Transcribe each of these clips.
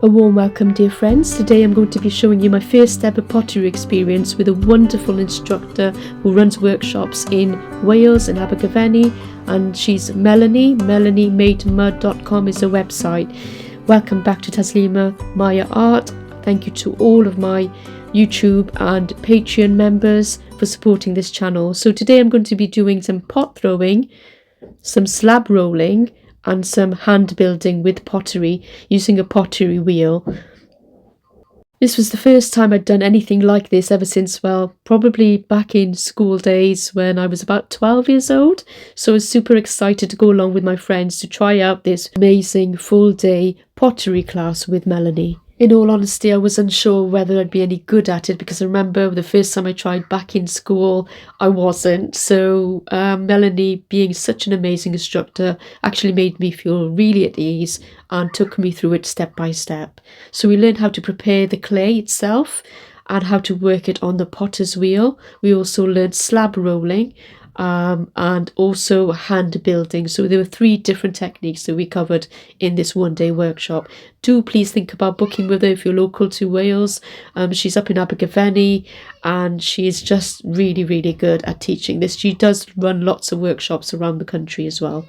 A warm welcome, dear friends. Today I'm going to be showing you my first ever pottery experience with a wonderful instructor who runs workshops in Wales and Abergavveny, and she's Melanie. MelanieMadeMud.com is her website. Welcome back to Taslima Maya Art. Thank you to all of my YouTube and Patreon members for supporting this channel. So today I'm going to be doing some pot throwing, some slab rolling, and some hand building with pottery using a pottery wheel. This was the first time I'd done anything like this ever since, well, probably back in school days when I was about 12 years old. So I was super excited to go along with my friends to try out this amazing full day pottery class with Melanie. In all honesty, I was unsure whether I'd be any good at it because I remember the first time I tried back in school, I wasn't. So Melanie, being such an amazing instructor, actually made me feel really at ease and took me through it step by step. So we learned how to prepare the clay itself and how to work it on the potter's wheel. We also learned slab rolling and also hand building. So there were 3 different techniques that we covered in this one-day workshop. Do please think about booking with her if you're local to Wales. She's up in Abergavveny and she is just really, really good at teaching this. She does run lots of workshops around the country as well.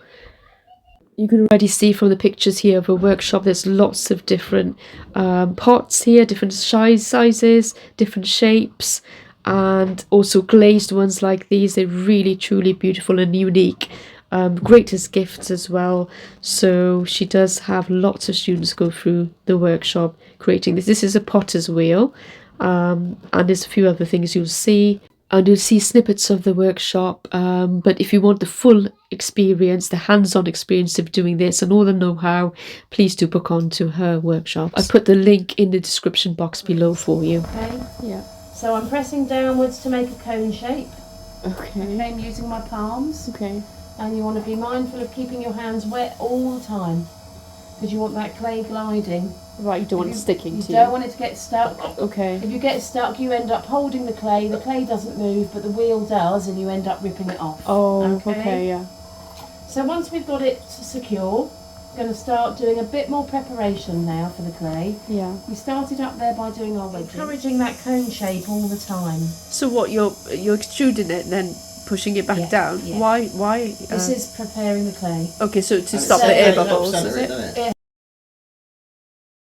You can already see from the pictures here of a workshop, there's lots of different pots here, different sizes, different shapes, and also glazed ones like these. They're really truly beautiful and unique. Great as gifts as well. So she does have lots of students go through the workshop creating this. This is a potter's wheel, and there's a few other things you'll see. And you'll see snippets of the workshop, but if you want the full experience, the hands-on experience of doing this and all the know-how, please do book on to her workshop. I put the link in the description box below for you. Okay. Yeah. So I'm pressing downwards to make a cone shape. Okay. I'm using my palms. Okay. And you want to be mindful of keeping your hands wet all the time because you want that clay gliding. Right, you don't want it sticking to you. You don't want it to get stuck. Okay. If you get stuck, you end up holding the clay doesn't move, but the wheel does, and you end up ripping it off. Oh, okay, yeah. So once we've got it secure, we're going to start doing a bit more preparation now for the clay. Yeah. We started up there by doing our wedges. Encouraging that cone shape all the time. So what, you're extruding it and then pushing it back down? Yeah. Why? This is preparing the clay. Okay, so to stop the air bubbles, is it? Yeah.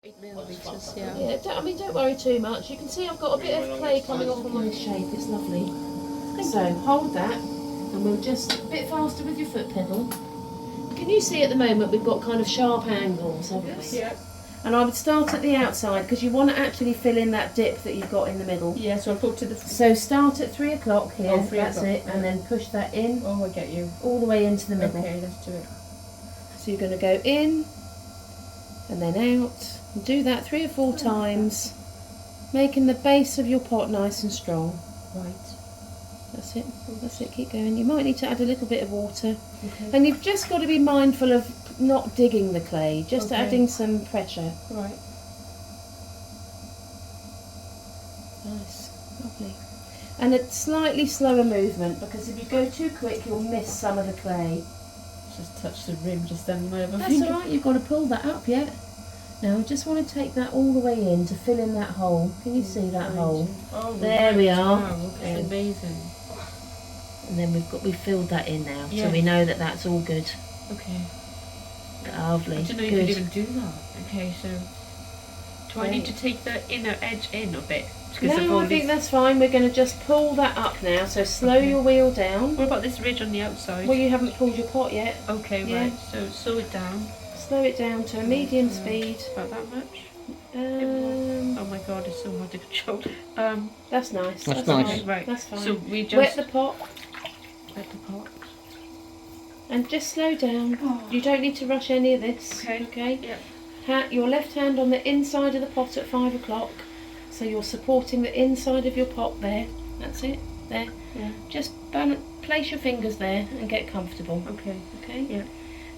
8 millimeters, yeah. Yeah, don't worry too much. You can see I've got a bit of clay coming off on my shape. It's lovely. So hold that, and we'll just a bit faster with your foot pedal. Can you see at the moment we've got kind of sharp angles, haven't we? Yeah. And I would start at the outside because you want to actually fill in that dip that you've got in the middle. Yeah, so I'll go to the... So start at 3 o'clock here, that's o'clock. it, and then push that in. Oh, I get you. All the way into the middle. Okay, let's do it. So you're going to go in, and then out. And do that 3 or 4 times, making the base of your pot nice and strong. Right. That's it, keep going. You might need to add a little bit of water. Okay. And you've just got to be mindful of not digging the clay, just adding some pressure. Right. Nice, lovely. And a slightly slower movement, because if you go too quick you'll miss some of the clay. Just touch the rim just then. That's alright, you've got to pull that up yet. Now we just want to take that all the way in to fill in that hole. Can you see that hole? Oh, there we are. Wow, okay. It's amazing. And then we've filled that in now, Yeah. so we know that that's all good. Okay. Lovely. I didn't know you could even do that. Okay, so do I need to take the inner edge in a bit? No, I think that's fine. We're going to just pull that up now. So slow your wheel down. What about this ridge on the outside? Well, you haven't pulled your pot yet. Okay, Yeah. right. So slow it down. Slow it down to a medium speed. About that much? Oh my god, it's so hard to control. That's nice. That's nice. Fine. Right. That's fine. So we just wet the pot wet the pot. and just slow down. You don't need to rush any of this. Okay. Okay. Yeah. Your left hand on the inside of the pot at 5 o'clock. So you're supporting the inside of your pot there. That's it. There. Yeah. Just place your fingers there and get comfortable. Okay. Okay. Yeah.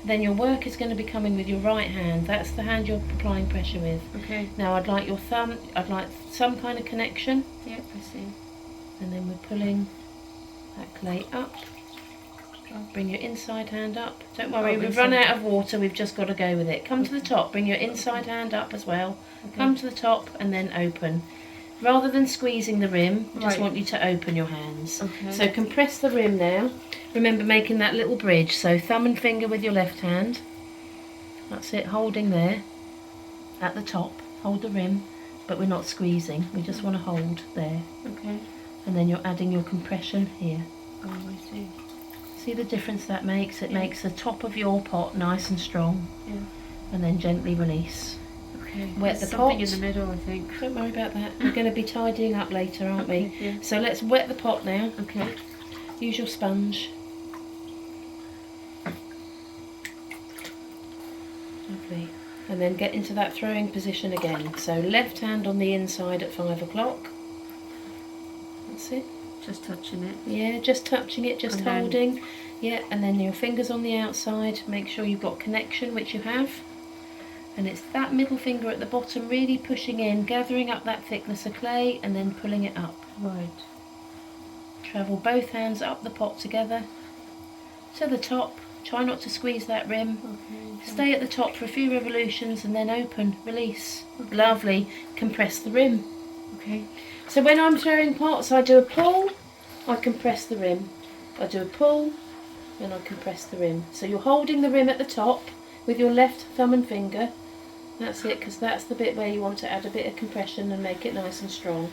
Then your work is going to be coming with your right hand. That's the hand you're applying pressure with. Okay. Now I'd like your thumb, I'd like some kind of connection. Yeah, I see. And then we're pulling that clay up Bring your inside hand up. Don't worry, we've run out of water, we've just got to go with it. Come to the top, bring your inside hand up as well. Come to the top and then open. Rather than squeezing the rim, I just want you to open your hands. So compress the rim now. Remember making that little bridge, so thumb and finger with your left hand. That's it, holding there. At the top, hold the rim, but we're not squeezing, we just want to hold there. And then you're adding your compression here. Oh, I see. See the difference that makes? It makes the top of your pot nice and strong. And then gently release. Wet the pot. In the middle, I think. Don't worry about that. We're going to be tidying up later, aren't we? So let's wet the pot now. Use your sponge. Lovely. And then get into that throwing position again. So left hand on the inside at 5 o'clock. That's it. Just touching it. Yeah, just touching it, just holding. Yeah, and then your fingers on the outside. Make sure you've got connection, which you have. And it's that middle finger at the bottom really pushing in, gathering up that thickness of clay and then pulling it up. Travel both hands up the pot together to the top. Try not to squeeze that rim. Stay at the top for a few revolutions and then open, release. Lovely. Compress the rim. So when I'm throwing pots, I do a pull, I compress the rim. I do a pull, and I compress the rim. So you're holding the rim at the top with your left thumb and finger. That's it, because that's the bit where you want to add a bit of compression and make it nice and strong.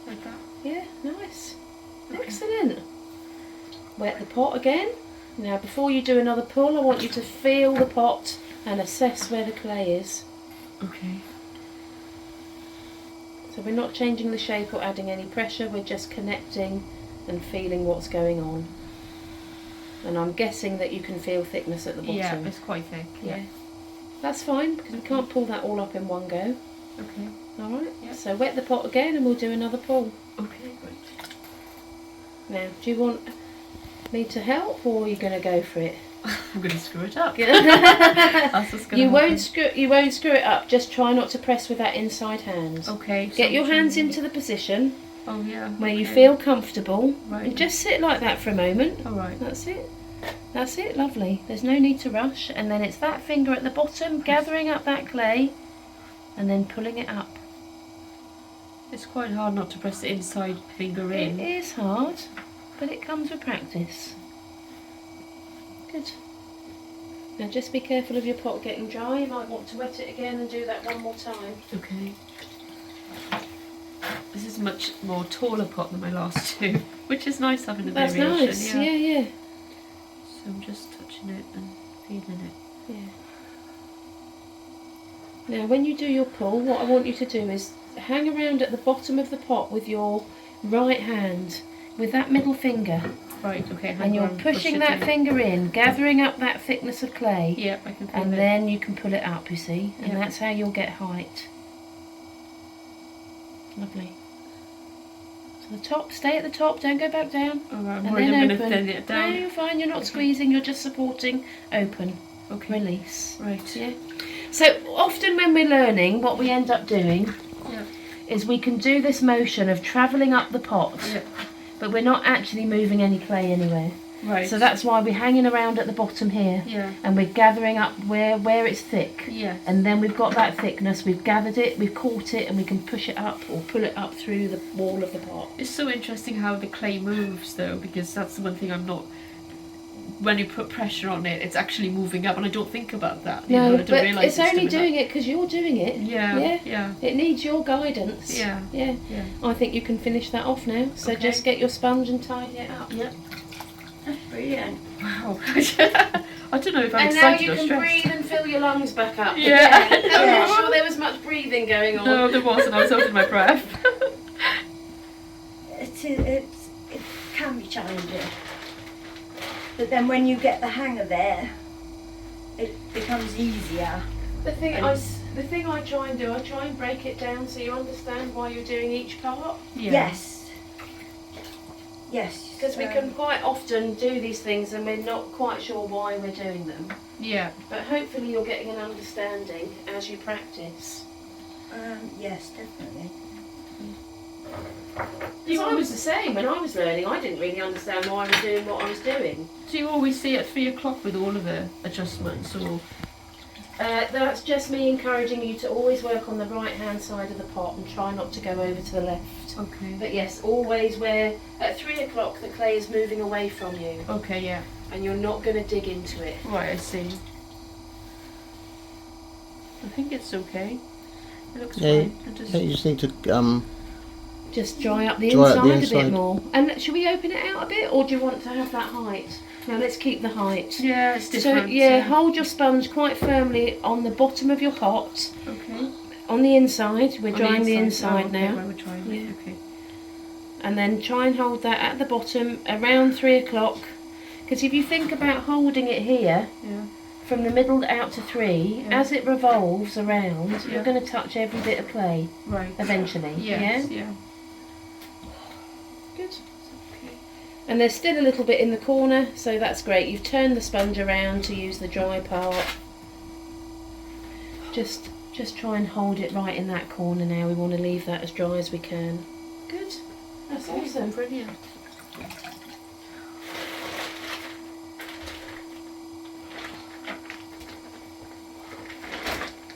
Like that. Yeah, nice. Excellent. Wet the pot again. Now before you do another pull, I want you to feel the pot and assess where the clay is. So we're not changing the shape or adding any pressure, we're just connecting and feeling what's going on. And I'm guessing that you can feel thickness at the bottom. Yeah, it's quite thick. That's fine, because we can't pull that all up in one go. Alright, Yeah. so wet the pot again and we'll do another pull. Great. Now, do you want me to help or are you going to go for it? I'm going to screw it up. You won't screw it up, just try not to press with that inside hand. Get your hands into the position where you feel comfortable and just sit like that for a moment. That's it. That's it, lovely. There's no need to rush. And then it's that finger at the bottom, gathering up that clay and then pulling it up. It's quite hard not to press the inside finger in. It is hard, but it comes with practice. Good. Now just be careful of your pot getting dry. You might want to wet it again and do that one more time. This is a much more taller pot than my last two, which is nice having the That's variation. nice, yeah. So I'm just touching it and feeling it. Now when you do your pull, what I want you to do is hang around at the bottom of the pot with your right hand, with that middle finger. And you're pushing that finger in, gathering up that thickness of clay. I can feel it. And then you can pull it up, you see, and that's how you'll get height. Lovely. To the top, stay at the top, don't go back down. I'm and worried then I'm going open. to thin it down. No, you're fine, you're not squeezing, you're just supporting. Open. Release. Yeah. So often when we're learning, what we end up doing is we can do this motion of travelling up the pot, but we're not actually moving any clay anywhere. So that's why we're hanging around at the bottom here, and we're gathering up where it's thick. And then we've got that thickness, we've gathered it, we've caught it, and we can push it up or pull it up through the wall of the pot. It's so interesting how the clay moves though, because that's the one thing I'm not... When you put pressure on it, it's actually moving up, and I don't think about that. No, but it's only doing it because you're doing it. Yeah. It needs your guidance. Yeah. I think you can finish that off now. So just get your sponge and tidy it up. That's brilliant. Wow. I don't know if I'm and now excited you or can stressed. breathe and fill your lungs back up. Yeah. I'm not sure there was much breathing going on. No, there wasn't. I was holding my breath. It can be challenging. But then when you get the hang of it, it becomes easier. The thing I try and do, I try and break it down so you understand why you're doing each part. Yes. Because we can quite often do these things and we're not quite sure why we're doing them. But hopefully you're getting an understanding as you practice. Yes, definitely. I was the same when I was learning. I didn't really understand why I was doing what I was doing. Do you always see at 3 o'clock with all of the adjustments, or? That's just me encouraging you to always work on the right hand side of the pot and try not to go over to the left. Okay. But yes, always where at 3 o'clock the clay is moving away from you. Okay, yeah. And you're not going to dig into it. Right, I see. I think it's okay. It looks fine. You just need to just dry up the Dry inside up the a inside. bit more. And should we open it out a bit, or do you want to have that height? No, let's keep the height. Yeah, it's So different. yeah, hold your sponge quite firmly on the bottom of your pot. Okay. On the inside, we're drying the inside Oh, okay, now. right, we're trying it. Yeah. Okay. And then try and hold that at the bottom around 3 o'clock. Because if you think about holding it here, Yeah. from the middle out to 3, Yeah. as it revolves around, Yeah. you're going to touch every bit of clay Right. eventually. Yes, Yeah? yeah. Good. And there's still a little bit in the corner, so that's great. You've turned the sponge around to use the dry part. Just try and hold it right in that corner now. We want to leave that as dry as we can. Good. That's awesome. Brilliant.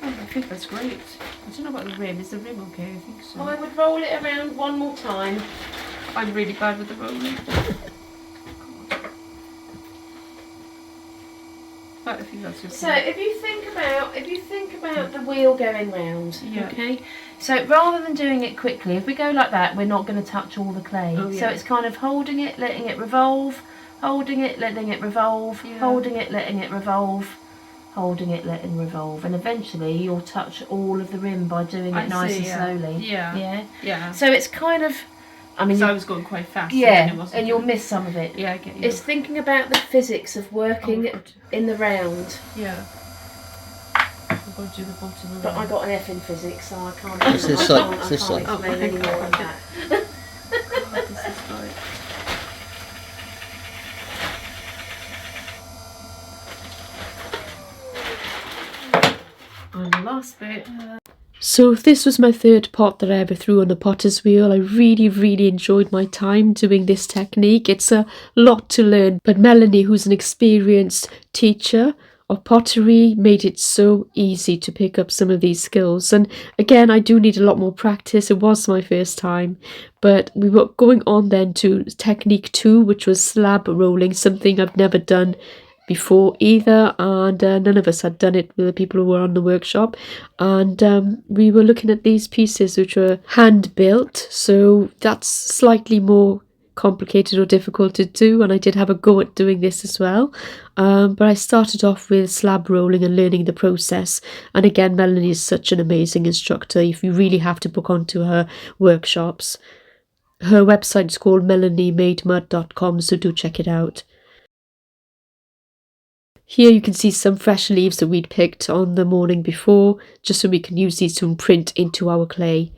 Oh, I think that's great. I don't know about the rim. Is the rim okay? I think so. I would roll it around one more time. I'm really bad with the rolling. But I think that's just So if you think about the wheel going round, Yeah. okay. So rather than doing it quickly, if we go like that, we're not going to touch all the clay. Oh, So yeah. it's kind of holding it, letting it revolve, holding it, letting it revolve, Yeah. holding it, letting it revolve, holding it, letting revolve, and eventually you'll touch all of the rim by doing it I nice see, and yeah. slowly. Yeah. Yeah. Yeah. So it's kind of, I mean, So I was going quite fast. yeah, it wasn't and you'll good. miss some of it. Yeah, I get you. It's thinking about the physics of working Oh, good. in the round. Yeah. I'm going to do the bottom of But that. I got an F in physics, so I can't. It's this side, it's this I side. can't explain Oh, any more of that. God, this is right. And the last bit. So this was my third pot that I ever threw on the potter's wheel. I really enjoyed my time doing this technique. It's a lot to learn, but Melanie, who's an experienced teacher of pottery, made it so easy to pick up some of these skills. And again, I do need a lot more practice. It was my first time, but we were going on then to technique 2, which was slab rolling, something I've never done before either, and none of us had done it with the people who were on the workshop. And we were looking at these pieces which were hand built, so that's slightly more complicated or difficult to do, and I did have a go at doing this as well, but I started off with slab rolling and learning the process. And again, Melanie is such an amazing instructor. If you really have to book onto her workshops, her website is called MelanieMadeMud.com, so do check it out. Here you can see some fresh leaves that we'd picked on the morning before, just so we can use these to imprint into our clay.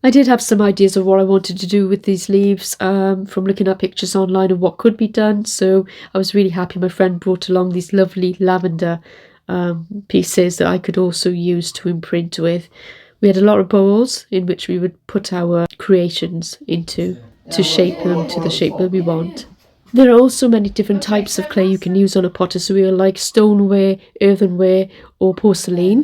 I did have some ideas of what I wanted to do with these leaves from looking at pictures online of what could be done, so I was really happy my friend brought along these lovely lavender pieces that I could also use to imprint with. We had a lot of bowls in which we would put our creations into to shape them to the shape that we want. There are also many different types of clay you can use on a potter's wheel, like stoneware, earthenware or porcelain.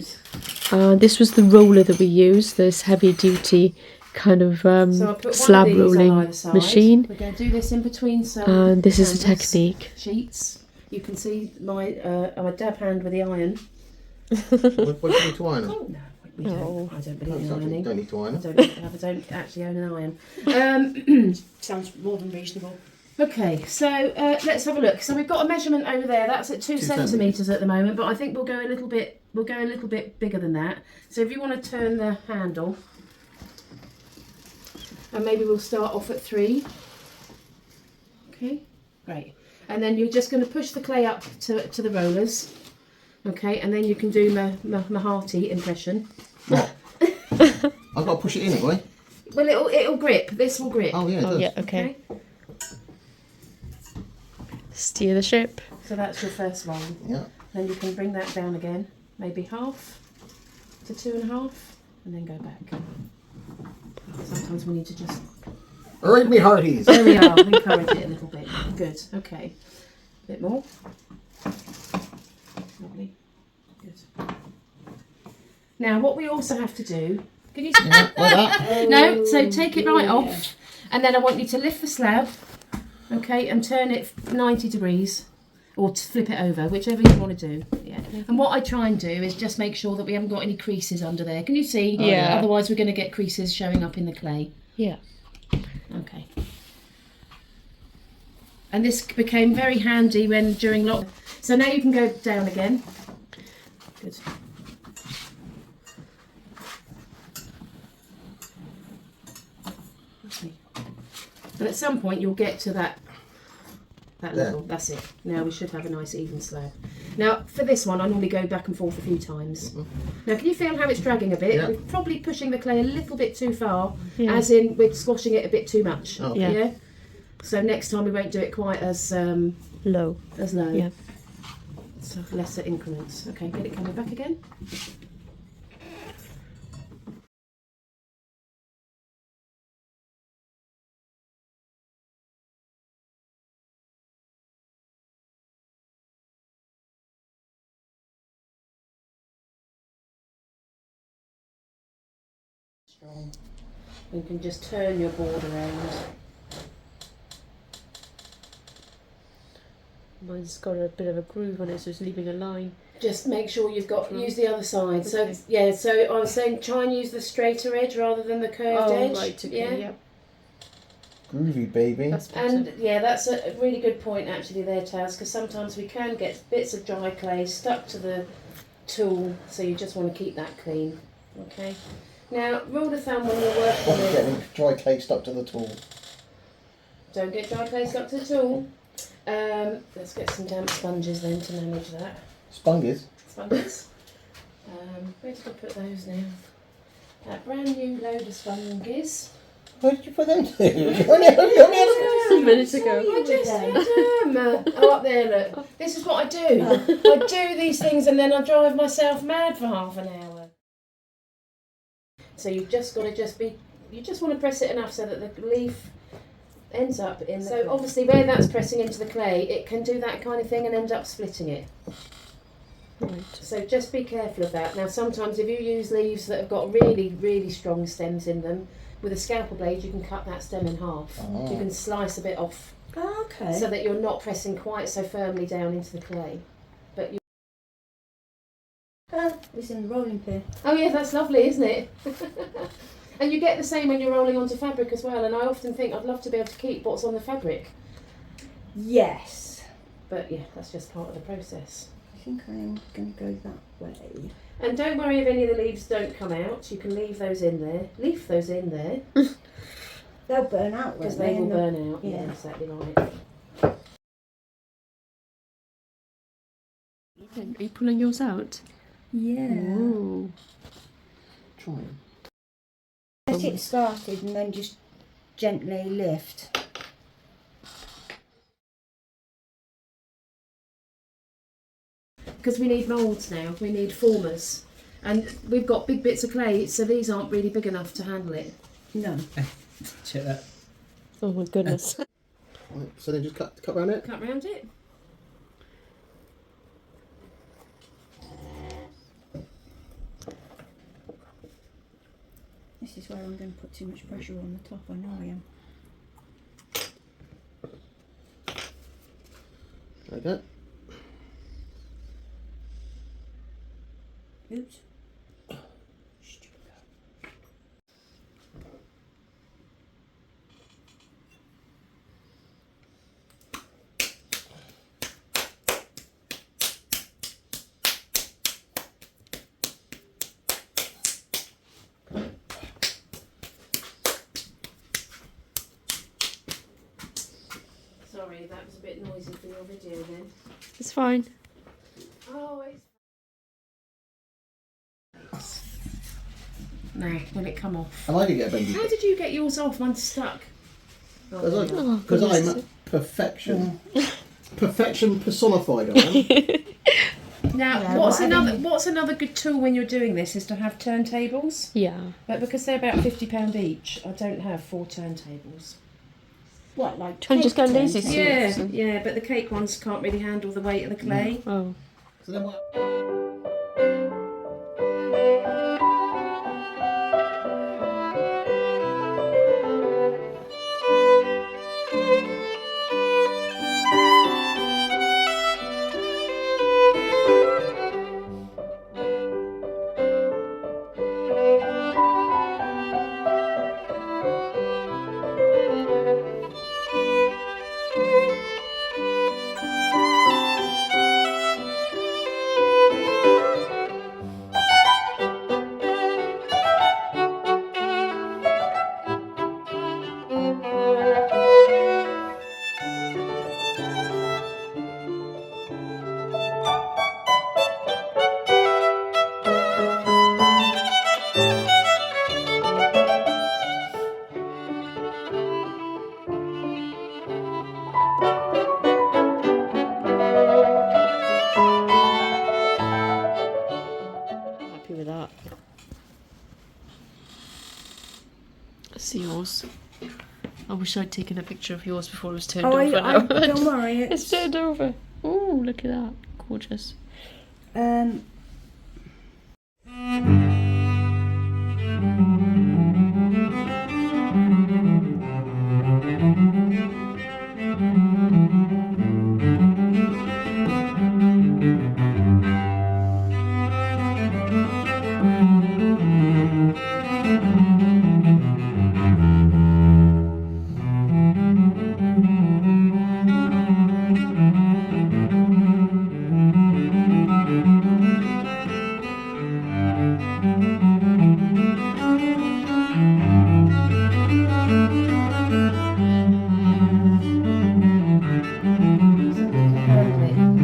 This was the roller that we used, this heavy duty kind of So I put slab one of these on rolling either side. machine. We're going to do this in between some And this is the canvas technique. sheets. You can see my dab hand with the iron. What do you need to iron them? Oh no, we don't. I don't believe in You ironing. don't need to iron I them. don't actually own an iron. Sounds more than reasonable. Okay, so let's have a look. So we've got a measurement over there. That's at 2 centimeters at the moment, but I think we'll go a little bit. We'll go a little bit bigger than that. So if you want to turn the handle, and maybe we'll start off at 3. Okay, great. And then you're just going to push the clay up to the rollers. Okay, and then you can do my hearty impression. What? I've got to push it in, have I? Well, it'll grip. This will grip. Oh yeah, it does. Yeah, okay. Steer the ship. So that's your first one. Yeah. Then you can bring that down again, maybe half to 2.5, and then go back. Sometimes we need to just... All right, me hearties. There we are, encourage it a little bit. Good, okay. A bit more. Lovely. Good. Now, what we also have to do... Can you... Yeah, like that. No, so take it right off. And then I want you to lift the slab, okay, and turn it 90 degrees. Or to flip it over, whichever you want to do. Yeah. And what I try and do is just make sure that we haven't got any creases under there. Can you see? Yeah. Otherwise we're going to get creases showing up in the clay. Yeah. Okay. And this became very handy when during lockdown. So now you can go down again. Good. Lovely. And at some point you'll get to that level. That's it. Now we should have a nice even slab. Now for this one I normally go back and forth a few times. Now can you feel how it's dragging a bit? Yeah. We're probably pushing the clay a little bit too far, Yeah. as in we're squashing it a bit too much. Oh, yeah. Yeah. So next time we won't do it quite as Low. low. Yeah. So lesser increments. Okay, get it coming back again. Strong. You can just turn your board around. Mine's got a bit of a groove on it, so it's leaving a line. Just make sure you've got, use the other side. Okay. So yeah, so I was saying try and use the straighter edge rather than the curved edge. Right, okay, Yeah. yep. Groovy, baby. That's better. And yeah, that's a really good point actually there, Taz, because sometimes we can get bits of dry clay stuck to the tool, so you just want to keep that clean. Okay. Now, rule of thumb when you're working I'm with, getting dry clay stuck to the tool. don't get dry clay stuck to the tool. Let's get some damp sponges then to manage that. Sponges. Sponges. Where did I put those now? That brand new load of sponges. Where did you put them to? Only had a- 2 minutes ago. I just had them. Oh, up there, look. This is what I do. I do these things and then I drive myself mad for half an hour. So you've just got to you just want to press it enough so that the leaf ends up in the... So obviously where that's pressing into the clay, it can do that kind of thing and end up splitting it. Right. So just be careful of that. Now sometimes if you use leaves that have got really, really strong stems in them, with a scalpel blade you can cut that stem in half. Oh. You can slice a bit off Okay. so that you're not pressing quite so firmly down into the clay. But you... It's in the rolling pin. Oh yeah, that's lovely, isn't it? And you get the same when you're rolling onto fabric as well, and I often think I'd love to be able to keep what's on the fabric. Yes. But yeah, that's just part of the process. I think I am going to go that way. And don't worry if any of the leaves don't come out, you can leave those in there. Leave those in there, They'll burn out, because won't they will in the- burn out. Yeah, yeah. exactly right. Are you pulling yours out? Yeah. Ooh. Try. Get it started and then just gently lift. Because we need moulds now, we need formers. And we've got big bits of clay, so these aren't really big enough to handle it. No. Check that. Oh my goodness. Right, so then just cut around it. Cut round it. This is where I'm going to put too much pressure on the top. I know I am. Like that. Oops. Sorry, that was a bit noisy for your video then. It's fine. Oh, it's... Now, will it come off? And I did get a bendy. How did you get yours off? Mine's stuck. Oh, there we are. Because I'm perfection. Perfection personified, I am. Now, Yeah, what's whatever another good tool when you're doing this is to have turntables. Yeah. But because they're about £50 each, I don't have 4 turntables. What, like Trying to just go cake lazy turntables? suits. Yeah, but the cake ones can't really handle the weight of the clay. Oh. So then what? Happy with that. See yours. I wish I'd taken a picture of yours before it was turned over. Don't worry. It's turned over. Ooh, look at that. Gorgeous.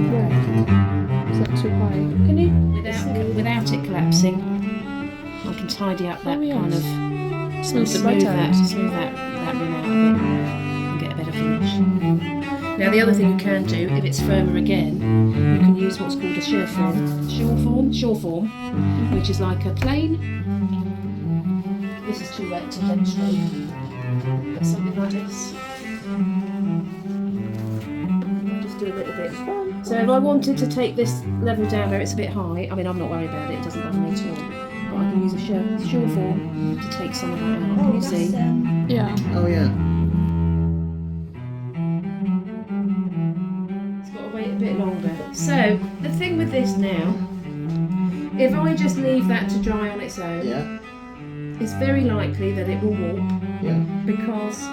Is that too high? Can you? Without it collapsing, I can tidy up that Oh, yes. kind of Smooth it right out. smooth that rim out a bit and get a better finish. Now the other thing you can do, if it's firmer again, you can use what's called a shore form, which is like a plane. This is too wet to demonstrate, but something like this. I'll just do a little bit. So if I wanted to take this level down where it's a bit high, I mean I'm not worried about it, it doesn't bother me at all. But I can use a shore form to take some of that out. Can you see? Yeah. Oh yeah. It's got to wait a bit longer. So the thing with this now, if I just leave that to dry on its own, Yeah. it's very likely that it will warp Yeah. because